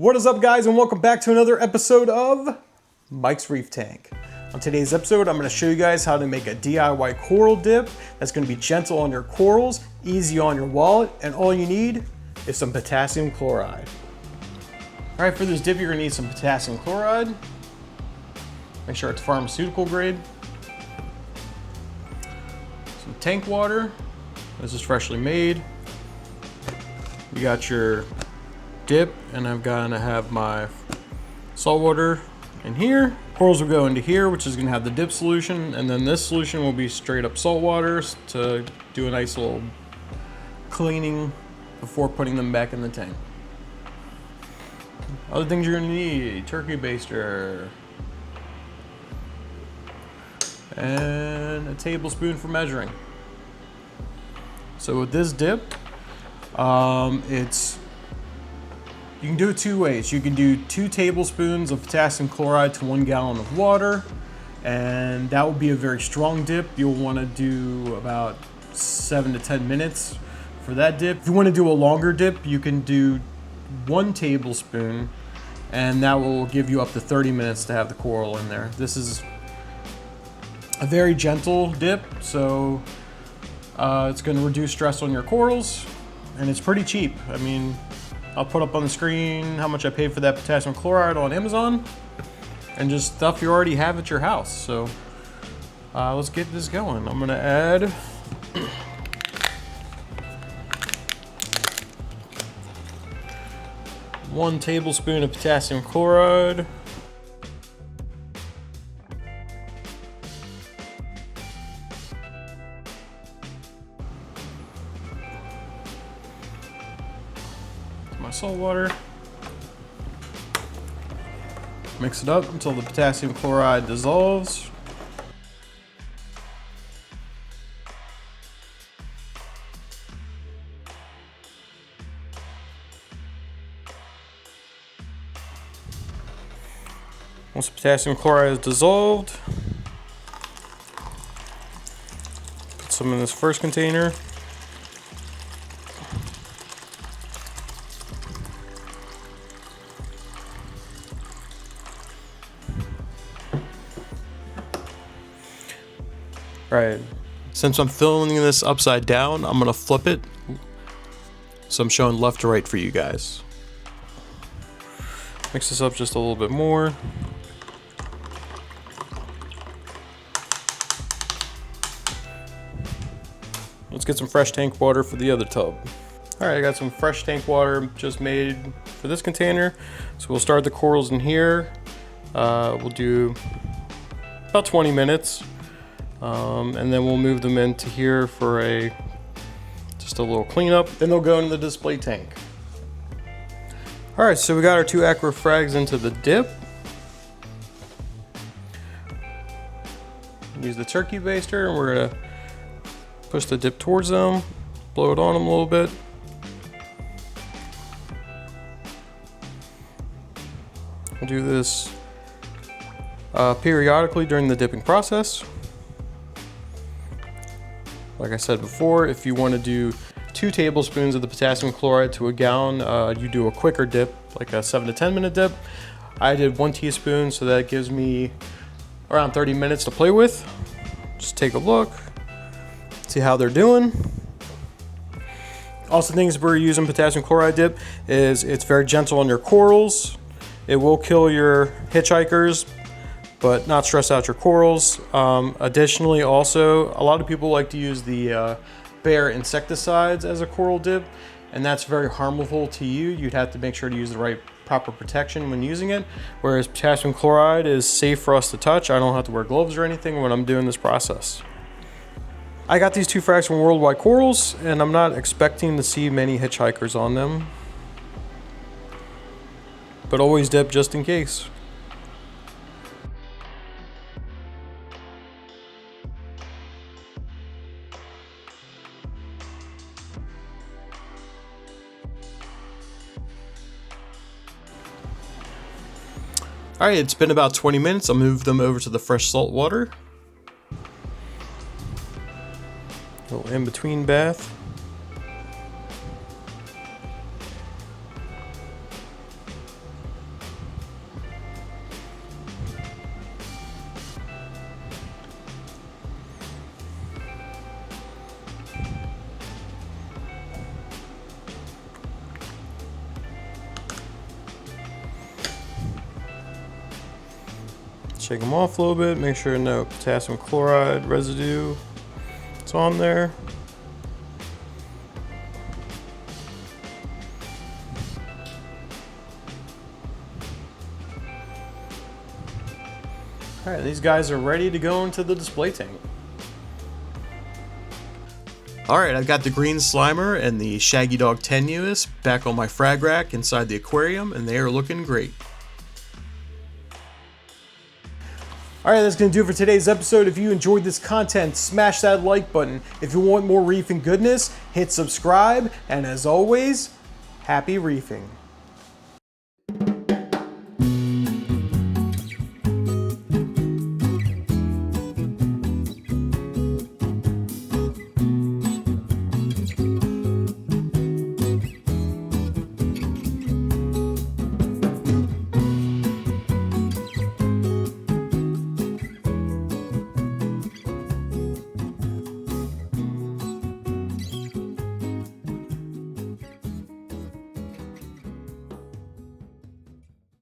What is up, guys, and welcome back to another episode of Mike's Reef Tank. On today's episode, I'm going to show you guys how to make a DIY coral dip that's going to be gentle on your corals, easy on your wallet, and all you need is some potassium chloride. All right, for this dip, you're going to need some potassium chloride. Make sure it's pharmaceutical grade. Some tank water. This is freshly made. You got your dip, and I'm gonna have my salt water in here. Corals will go into here, which is gonna have the dip solution, and then this solution will be straight up salt water to do a nice little cleaning before putting them back in the tank. Other things you're gonna need: turkey baster and a tablespoon for measuring. So with this dip, you can do it two ways. You can do 2 tablespoons of potassium chloride to 1 gallon of water, and that will be a very strong dip. You'll want to do about 7 to 10 minutes for that dip. If you want to do a longer dip, you can do 1 tablespoon, and that will give you up to 30 minutes to have the coral in there. This is a very gentle dip, so it's going to reduce stress on your corals, and it's pretty cheap. I mean, I'll put up on the screen how much I paid for that potassium chloride on Amazon, and just stuff you already have at your house. So let's get this going. I'm gonna add one tablespoon of potassium chloride. My salt water. Mix it up until the potassium chloride dissolves. Once the potassium chloride is dissolved, put some in this first container. Right, since I'm filming this upside down, I'm gonna flip it, so I'm showing left to right for you guys. Mix this up just a little bit more. Let's get some fresh tank water for the other tub. All right, I got some fresh tank water just made for this container. So we'll start the corals in here. We'll do about 20 minutes. And then we'll move them into here for just a little cleanup. Then they'll go into the display tank. All right, so we got our 2 aqua frags into the dip. Use the turkey baster, and we're gonna push the dip towards them, blow it on them a little bit. We'll do this periodically during the dipping process. Like I said before, if you want to do 2 tablespoons of the potassium chloride to a gallon, you do a quicker dip, like a 7 to 10 minute dip. I did 1 teaspoon, so that gives me around 30 minutes to play with. Just take a look, see how they're doing. Also, things we're using potassium chloride dip is it's very gentle on your corals. It will kill your hitchhikers, but not stress out your corals. Additionally, also, a lot of people like to use the Bayer insecticides as a coral dip, and that's very harmful to you. You'd have to make sure to use the right proper protection when using it, whereas potassium chloride is safe for us to touch. I don't have to wear gloves or anything when I'm doing this process. I got these 2 frags from Worldwide Corals, and I'm not expecting to see many hitchhikers on them, but always dip just in case. All right, it's been about 20 minutes. I'll move them over to the fresh salt water. A little in-between bath. Shake them off a little bit, make sure no potassium chloride residue is on there. All right, these guys are ready to go into the display tank. All right, I've got the green slimer and the shaggy dog tenuis back on my frag rack inside the aquarium, and they are looking great. All right, that's going to do it for today's episode. If you enjoyed this content, smash that like button. If you want more reefing goodness, hit subscribe. And as always, happy reefing.